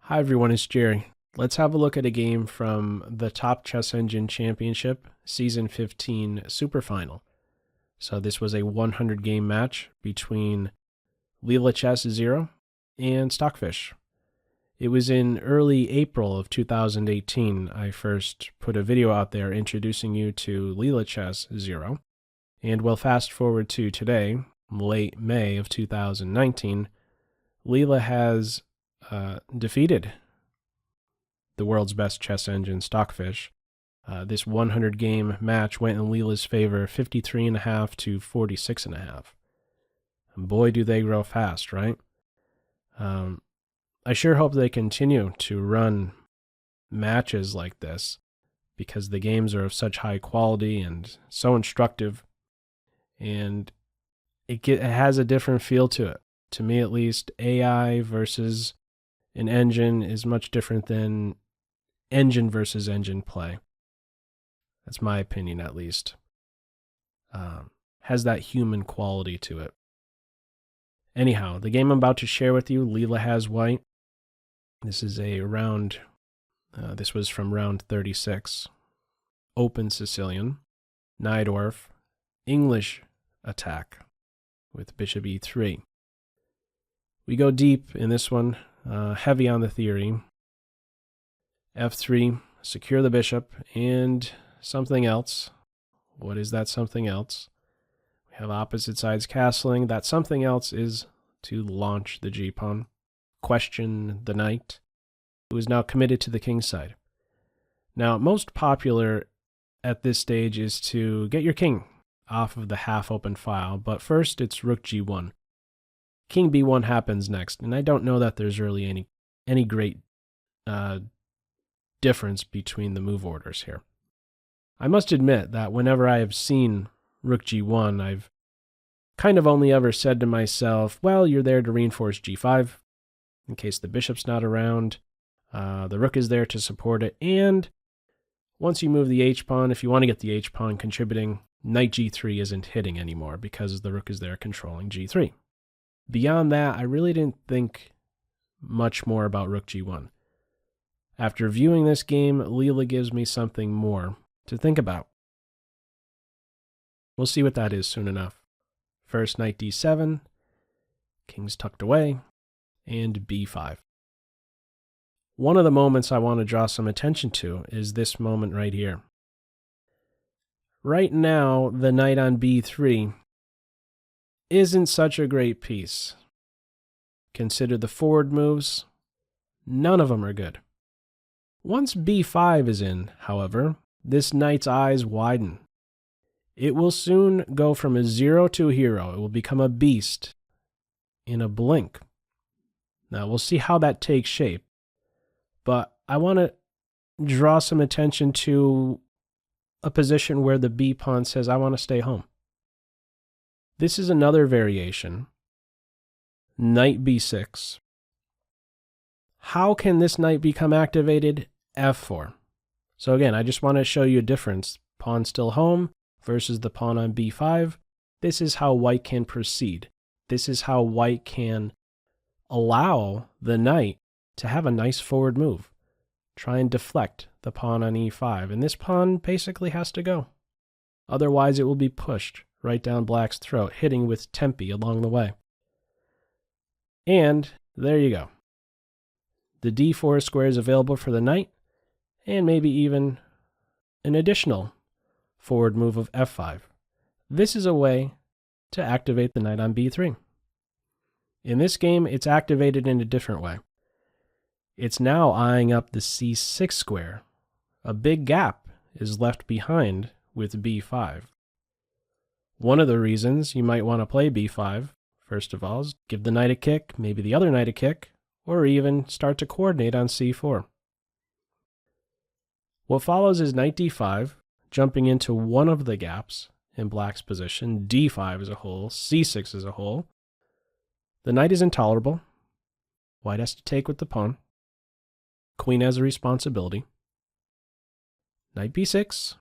Hi everyone, it's Jerry. Let's have a look at a game from the Top Chess Engine Championship Season 15 Super Final. So this was a 100 game match between Leela Chess Zero and Stockfish. It was in early April of 2018 I first put a video out there introducing you to Leela Chess Zero. And we'll fast forward to today, late May of 2019, Leela has defeated the world's best chess engine, Stockfish. This 100 game match went in Leela's favor, 53.5 to 46.5. And boy, do they grow fast, right? I sure hope they continue to run matches like this because the games are of such high quality and so instructive, and it has a different feel to it. To me, at least, AI versus an engine is much different than engine versus engine play. That's my opinion, at least. Has that human quality to it. Anyhow, the game I'm about to share with you, Leela has white. This is a round, this was from round 36. Open Sicilian, Najdorf, English attack with bishop e3. We go deep in this one, heavy on the theory. f3, secure the bishop, and something else. What is that something else? We have opposite sides castling. That something else is to launch the g-pawn, question the knight, who is now committed to the king side. Now, most popular at this stage is to get your king off of the half-open file, but first it's rook g1. King b1 happens next, and I don't know that there's really any great difference between the move orders here. I must admit that whenever I have seen rook g1, I've kind of only ever said to myself, well, you're there to reinforce g5 in case the bishop's not around. The rook is there to support it, and once you move the h-pawn, if you want to get the h-pawn contributing, knight g3 isn't hitting anymore because the rook is there controlling g3. Beyond that, I really didn't think much more about rook g1. After viewing this game, Leela gives me something more to think about. We'll see what that is soon enough. First, knight d7, king's tucked away, and b5. One of the moments I want to draw some attention to is this moment right here. Right now, the knight on b3 isn't such a great piece. Consider the forward moves. None of them are good. Once b5 is in, however, this knight's eyes widen. It will soon go from a 0 to a hero. It will become a beast in a blink. Now, we'll see how that takes shape, but I want to draw some attention to a position where the b-pawn says, I want to stay home. This is another variation. Knight b6. How can this knight become activated? f4. So again, I just want to show you a difference. Pawn still home versus the pawn on b5. This is how white can proceed. This is how white can allow the knight to have a nice forward move. Try and deflect the pawn on e5. And this pawn basically has to go. Otherwise, it will be pushed right down black's throat, hitting with tempi along the way. And there you go. The d4 square is available for the knight, and maybe even an additional forward move of f5. This is a way to activate the knight on b3. In this game, it's activated in a different way. It's now eyeing up the c6 square. A big gap is left behind with b5. One of the reasons you might want to play b5, first of all, is give the knight a kick, maybe the other knight a kick, or even start to coordinate on c4. What follows is knight d5, jumping into one of the gaps in black's position, d5 as a whole, c6 as a whole. The knight is intolerable. White has to take with the pawn. Queen has a responsibility. Knight b6,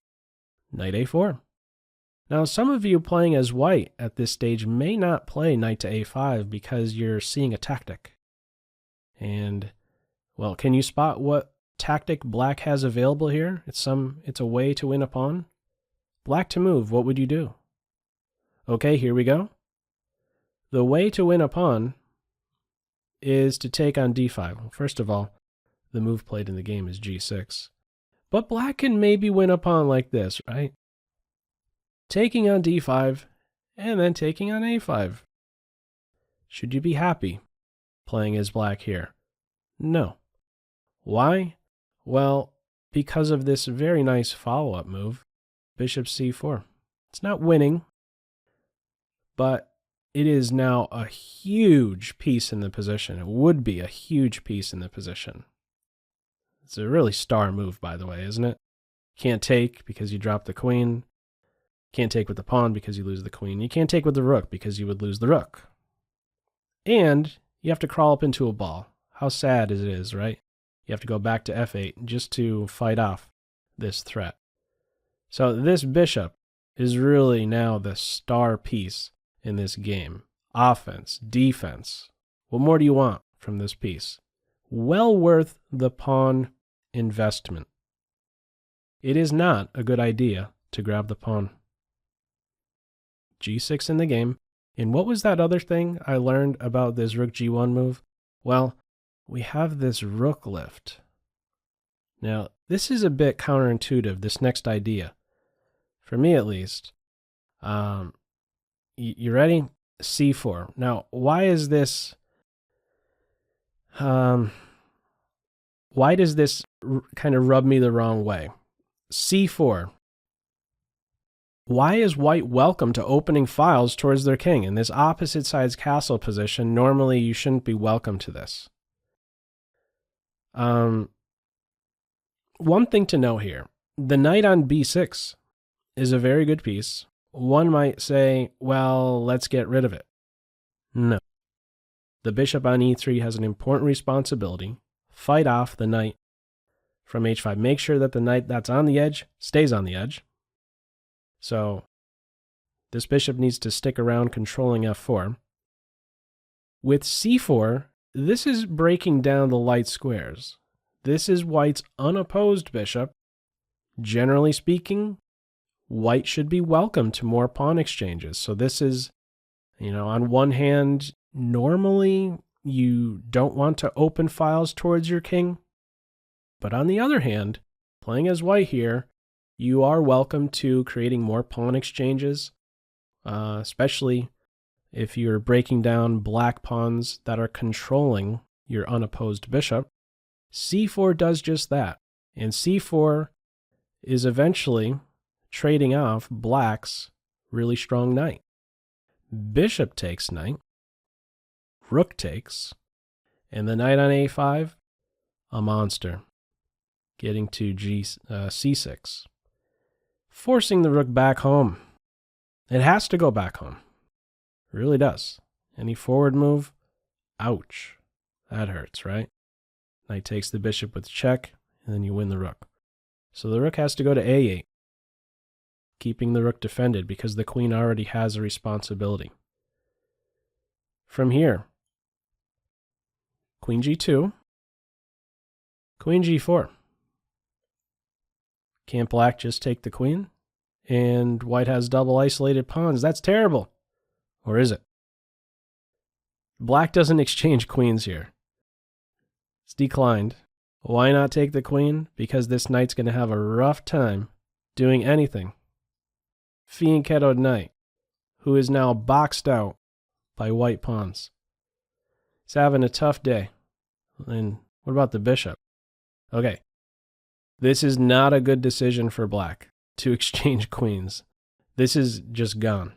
knight a4. Now, some of you playing as white at this stage may not play knight to a5 because you're seeing a tactic. And Well, can you spot what tactic black has available here? It's a way to win a pawn. Black to move, what would you do? Okay, here we go. The way to win a pawn is to take on d5. First of all, the move played in the game is g6. But black can maybe win a pawn like this, right? Taking on d5, and then taking on a5. Should you be happy playing as black here? No. Why? Well, because of this very nice follow-up move, bishop c4. It's not winning, but it is now a huge piece in the position. It would be a huge piece in the position. It's a really star move, by the way, isn't it? Can't take because you drop the queen. Can't take with the pawn because you lose the queen. You can't take with the rook because you would lose the rook. And you have to crawl up into a ball. How sad it is, right? You have to go back to f8 just to fight off this threat. So this bishop is really now the star piece in this game. Offense, defense. What more do you want from this piece? Well worth the pawn investment. It is not a good idea to grab the pawn. g6 in the game. And what was that other thing I learned about this rook g1 move? Well, we have this rook lift. Now, this is a bit counterintuitive, this next idea. For me, at least. You ready? c4. Now, why is this... why does this kind of rub me the wrong way? c4. Why is white welcome to opening files towards their king? In this opposite side's castle position, normally you shouldn't be welcome to this. One thing to know here, the knight on b6 is a very good piece. One might say, well, let's get rid of it. No. The bishop on e3 has an important responsibility. Fight off the knight from h5. Make sure that the knight that's on the edge stays on the edge. So this bishop needs to stick around controlling f4. With c4, this is breaking down the light squares. This is white's unopposed bishop. Generally speaking, white should be welcome to more pawn exchanges. So this is, on one hand, normally you don't want to open files towards your king. But on the other hand, playing as white here, you are welcome to creating more pawn exchanges, especially if you're breaking down black pawns that are controlling your unopposed bishop. c4 does just that, and c4 is eventually trading off black's really strong knight. Bishop takes knight, rook takes, and the knight on a5, a monster, getting to c6. Forcing the rook back home. It has to go back home. It really does. Any forward move? Ouch. That hurts, right? Knight takes the bishop with check, and then you win the rook. So the rook has to go to a8, keeping the rook defended because the queen already has a responsibility. From here, queen g2, queen g4. Can't black just take the queen? And white has double isolated pawns. That's terrible. Or is it? Black doesn't exchange queens here. It's declined. Why not take the queen? Because this knight's going to have a rough time doing anything. Fianchettoed knight, who is now boxed out by white pawns. He's having a tough day. And what about the bishop? Okay. This is not a good decision for black to exchange queens. This is just gone.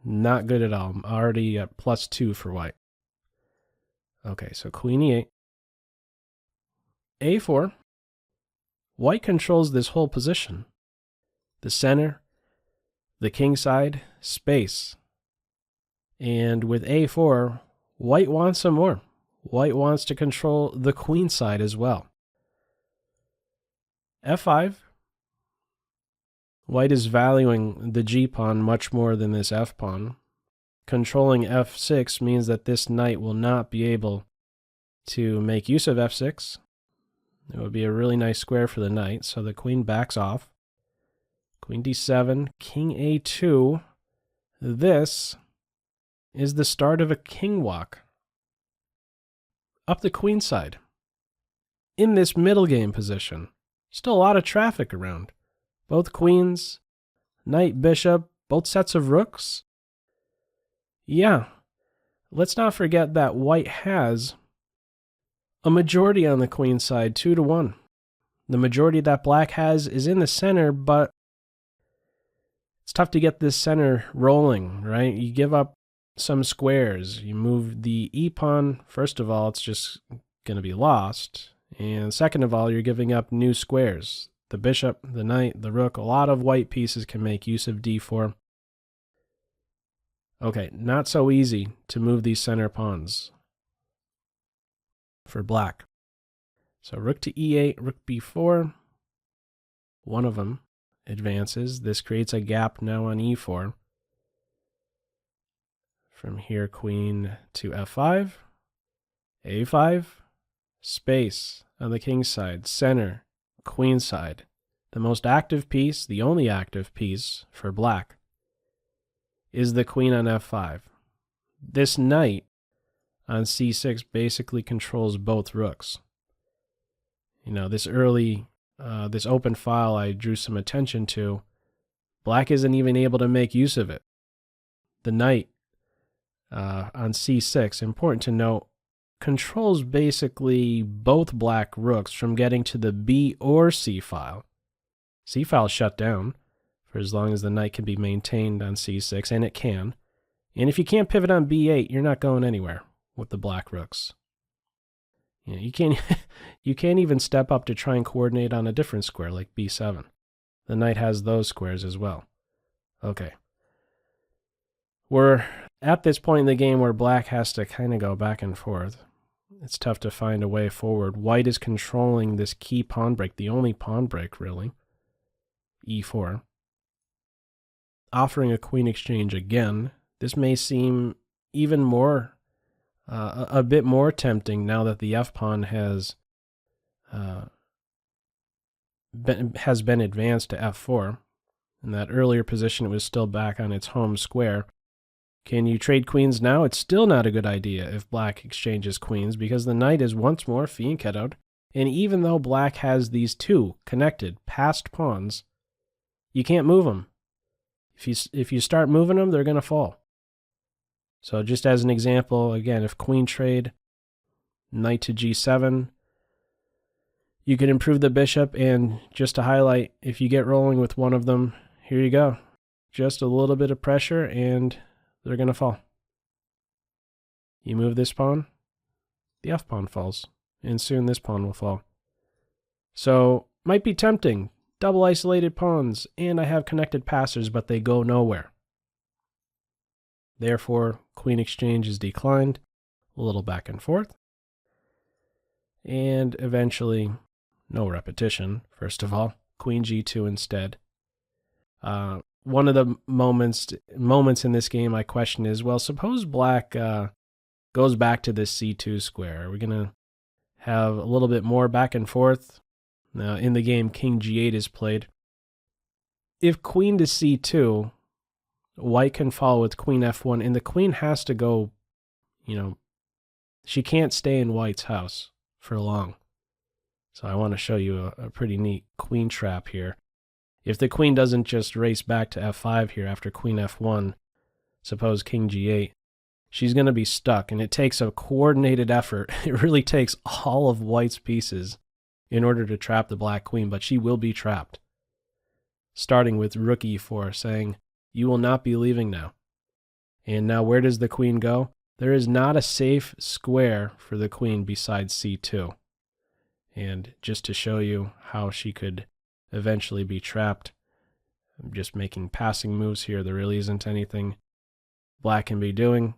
Not good at all. I'm already at +2 for white. Okay, so queen e8. a4. White controls this whole position. The center, the king side, space. And with a4, white wants some more. White wants to control the queen side as well. f5. White is valuing the g-pawn much more than this f-pawn. Controlling f6 means that this knight will not be able to make use of f6. It would be a really nice square for the knight, so the queen backs off. Queen d7, king a2. This is the start of a king walk up the queenside. In this middle game position, still a lot of traffic around. Both queens, knight, bishop, both sets of rooks. Yeah, let's not forget that white has a majority on the queen side, 2-1. The majority that black has is in the center, but it's tough to get this center rolling, right? You give up some squares. You move the e-pawn. First of all, it's just going to be lost. And second of all, you're giving up new squares. The bishop, the knight, the rook, a lot of white pieces can make use of d4. Okay, not so easy to move these center pawns for black. So rook to e8, rook b4. One of them advances. This creates a gap now on e4. From here, queen to f5, a5, space on the king side, center, queen side. The most active piece, the only active piece for black, is the queen on f5. This knight on c6 basically controls both rooks. You know, this open file I drew some attention to, black isn't even able to make use of it. The knight on c6, important to note, controls basically both black rooks from getting to the B or C file. C file is shut down for as long as the knight can be maintained on c6, and it can. And if you can't pivot on b8, you're not going anywhere with the black rooks. You know, you can't even step up to try and coordinate on a different square like b7. The knight has those squares as well. Okay. We're at this point in the game where black has to kind of go back and forth. It's tough to find a way forward. White is controlling this key pawn break, the only pawn break really, e4. Offering a queen exchange again. This may seem even more, a bit more tempting now that the f-pawn has been advanced to f4. In that earlier position, it was still back on its home square. Can you trade queens now? It's still not a good idea if black exchanges queens because the knight is once more fianchettoed. And even though black has these two connected passed pawns, you can't move them. If you start moving them, they're going to fall. So just as an example, again, if queen trade, knight to g7, you can improve the bishop, and just to highlight, if you get rolling with one of them, here you go. Just a little bit of pressure and they're going to fall. You move this pawn, the f-pawn falls, and soon this pawn will fall. So, might be tempting. Double isolated pawns, and I have connected passers, but they go nowhere. Therefore, queen exchange is declined. A little back and forth. And eventually, no repetition, first of all. Queen g2 instead. One of the moments in this game I question is, well, suppose black goes back to this c2 square. Are we going to have a little bit more back and forth? Now, in the game, king g8 is played. If queen to c2, white can follow with queen f1, and the queen has to go, she can't stay in white's house for long. So I want to show you a pretty neat queen trap here. If the queen doesn't just race back to f5 here after queen f1, suppose king g8, she's going to be stuck, and it takes a coordinated effort. It really takes all of white's pieces in order to trap the black queen, but she will be trapped. Starting with rook e4, saying, you will not be leaving now. And now where does the queen go? There is not a safe square for the queen besides c2. And just to show you how she could eventually be trapped, I'm just making passing moves here. There really isn't anything black can be doing.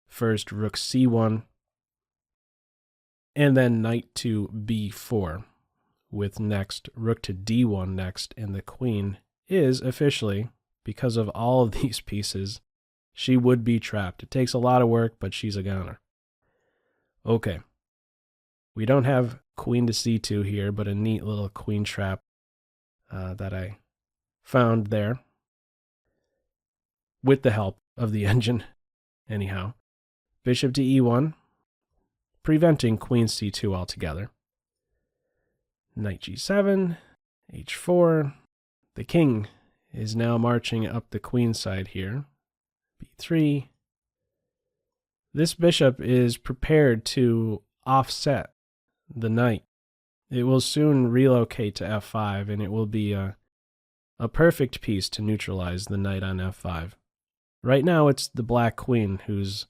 First, rook c1, and then knight to b4, with next rook to d1 next, and the queen is officially, because of all of these pieces, she would be trapped. It takes a lot of work, but she's a goner. Okay, We don't have queen to c2 here, but a neat little queen trap that I found there with the help of the engine. Anyhow, bishop to e1, preventing queen c2 altogether. Knight g7, h4. The king is now marching up the queen side here. b3. This bishop is prepared to offset the knight. It will soon relocate to f5, and it will be a perfect piece to neutralize the knight on f5. Right now, it's the black queen who's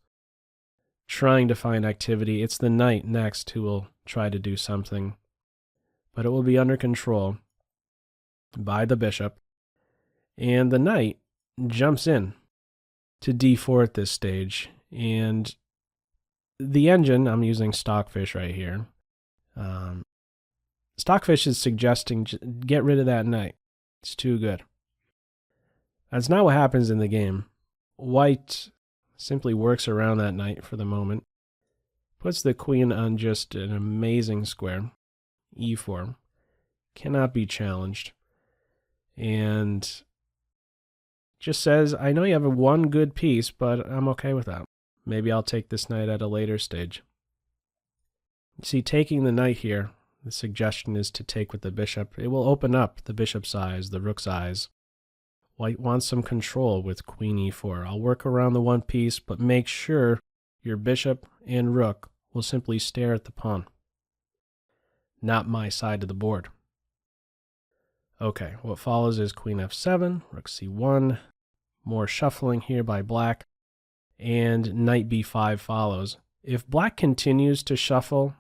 trying to find activity. It's the knight next who will try to do something, but it will be under control by the bishop. And the knight jumps in to d4 at this stage. And the engine, I'm using Stockfish right here. Stockfish is suggesting get rid of that knight. It's too good. That's not what happens in the game. White simply works around that knight for the moment. Puts the queen on just an amazing square. e4. Cannot be challenged. And just says, I know you have one good piece, but I'm okay with that. Maybe I'll take this knight at a later stage. You see, taking the knight here, the suggestion is to take with the bishop. It will open up the bishop's eyes, the rook's eyes. White wants some control with queen e4. I'll work around the one piece, but make sure your bishop and rook will simply stare at the pawn. Not my side of the board. Okay, what follows is queen f7, rook c1, more shuffling here by black, and knight b5 follows. If black continues to shuffle,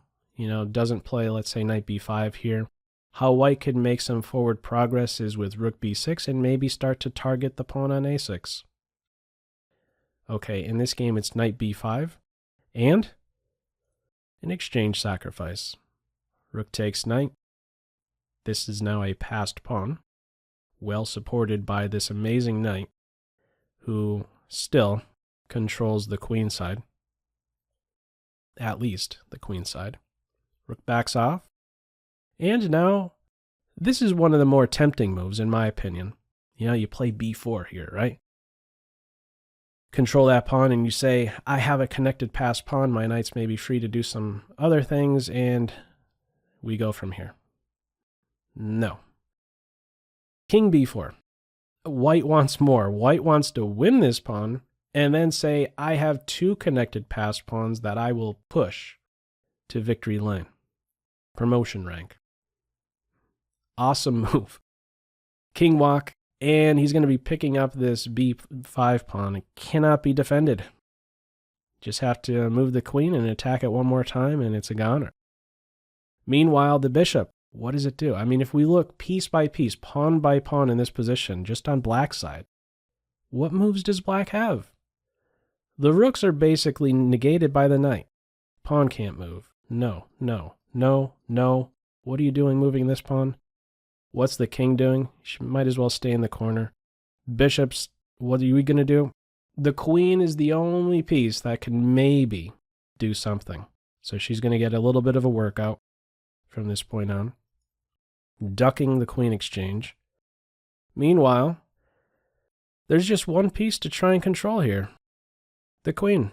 doesn't play, let's say, knight b5 here, how white could make some forward progress is with rook b6 and maybe start to target the pawn on a6. Okay, in this game it's knight b5 and an exchange sacrifice. Rook takes knight. This is now a passed pawn, well supported by this amazing knight who still controls the queen side. At least the queen side. Rook backs off. And now, this is one of the more tempting moves, in my opinion. You play b4 here, right? Control that pawn, and you say, I have a connected passed pawn. My knight's maybe free to do some other things, and we go from here. No. King b4. White wants more. White wants to win this pawn, and then say, I have two connected passed pawns that I will push to victory lane. Promotion rank. Awesome move. Kingwalk, and he's going to be picking up this b5 pawn. It cannot be defended. Just have to move the queen and attack it one more time, and it's a goner. Meanwhile, the bishop, what does it do? I mean, if we look piece by piece, pawn by pawn in this position, just on black's side, what moves does black have? The rooks are basically negated by the knight. Pawn can't move. No, no, no, no. What are you doing moving this pawn? What's the king doing? She might as well stay in the corner. Bishops, what are we going to do? The queen is the only piece that can maybe do something. So she's going to get a little bit of a workout from this point on. Ducking the queen exchange. Meanwhile, there's just one piece to try and control here. The queen.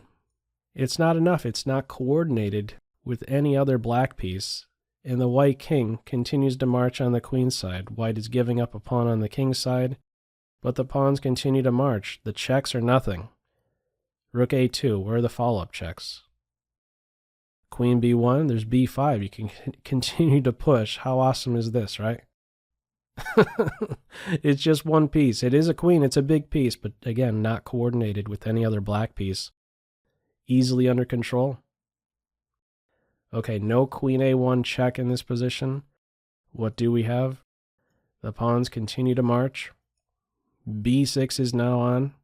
It's not enough. It's not coordinated with any other black piece. And the white king continues to march on the queen side. White is giving up a pawn on the king side, but the pawns continue to march. The checks are nothing. Rook a2, where are the follow-up checks? Queen b1, there's b5. You can continue to push. How awesome is this, right? It's just one piece. It is a queen. It's a big piece, but again, not coordinated with any other black piece. Easily under control. Okay, no queen a1 check in this position. What do we have? The pawns continue to march. b6 is now on.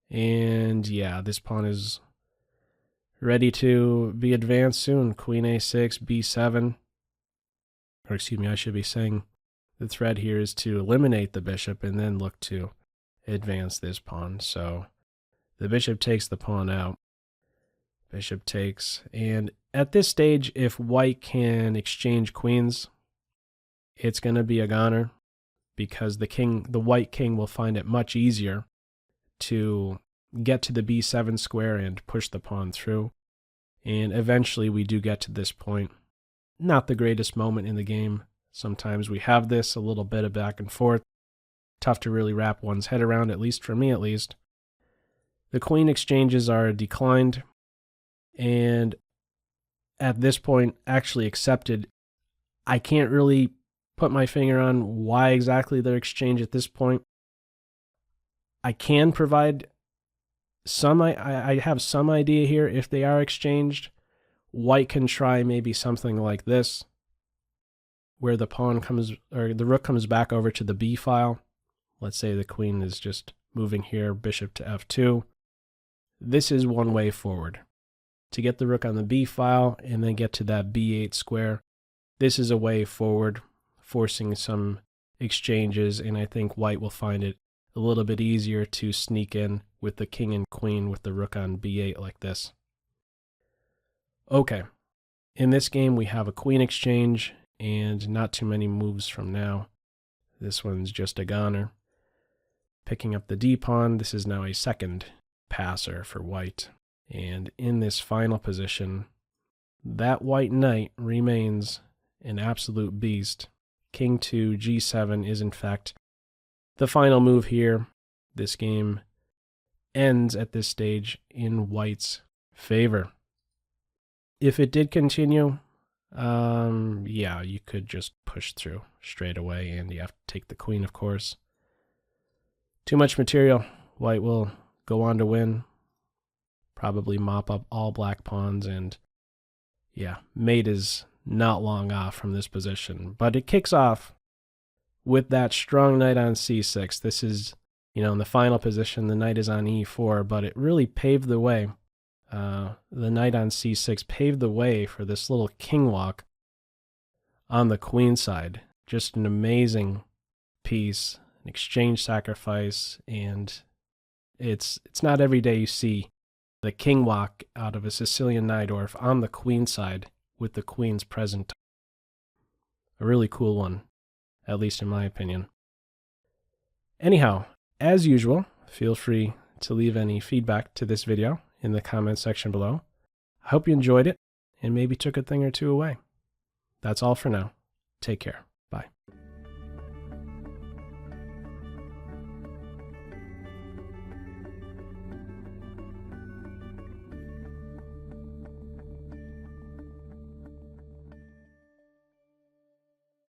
And yeah, this pawn is ready to be advanced soon. Queen a6, b7. Or excuse me, I should be saying the thread here is to eliminate the bishop and then look to advance this pawn. So the bishop takes the pawn out. Bishop takes, and at this stage, if white can exchange queens, it's going to be a goner, because the white king will find it much easier to get to the b7 square and push the pawn through. And eventually we do get to this point. Not the greatest moment in the game. Sometimes we have this, a little bit of back and forth. Tough to really wrap one's head around, at least for me at least. The queen exchanges are declined, and at this point actually accepted. I can't really put my finger on why exactly they're exchanged at this point. I can provide some, I have some idea here if they are exchanged. White can try maybe something like this, where the pawn comes, or the rook comes back over to the b file. Let's say the queen is just moving here, bishop to f2. This is one way forward. To get the rook on the b file and then get to that b8 square, this is a way forward, forcing some exchanges, and I think white will find it a little bit easier to sneak in with the king and queen with the rook on b8 like this. Okay, in this game we have a queen exchange, and not too many moves from now. This one's just a goner. Picking up the d-pawn, this is now a second passer for white. And in this final position, that white knight remains an absolute beast. King2 G7 is in fact the final move here. This game ends at this stage in white's favor. If it did continue, yeah, you could just push through straight away, and you have to take the queen, of course. Too much material. White will go on to win. Probably mop up all black pawns, and yeah, mate is not long off from this position. But it kicks off with that strong knight on c6. This is, in the final position, the knight is on e4, but it really paved the way. The knight on c6 paved the way for this little king walk on the queen side. Just an amazing piece, an exchange sacrifice, and it's not every day you see the king walk out of a Sicilian Najdorf on the queen side with the queens present. A really cool one, at least in my opinion. Anyhow, as usual, feel free to leave any feedback to this video in the comment section below. I hope you enjoyed it and maybe took a thing or two away. That's all for now. Take care.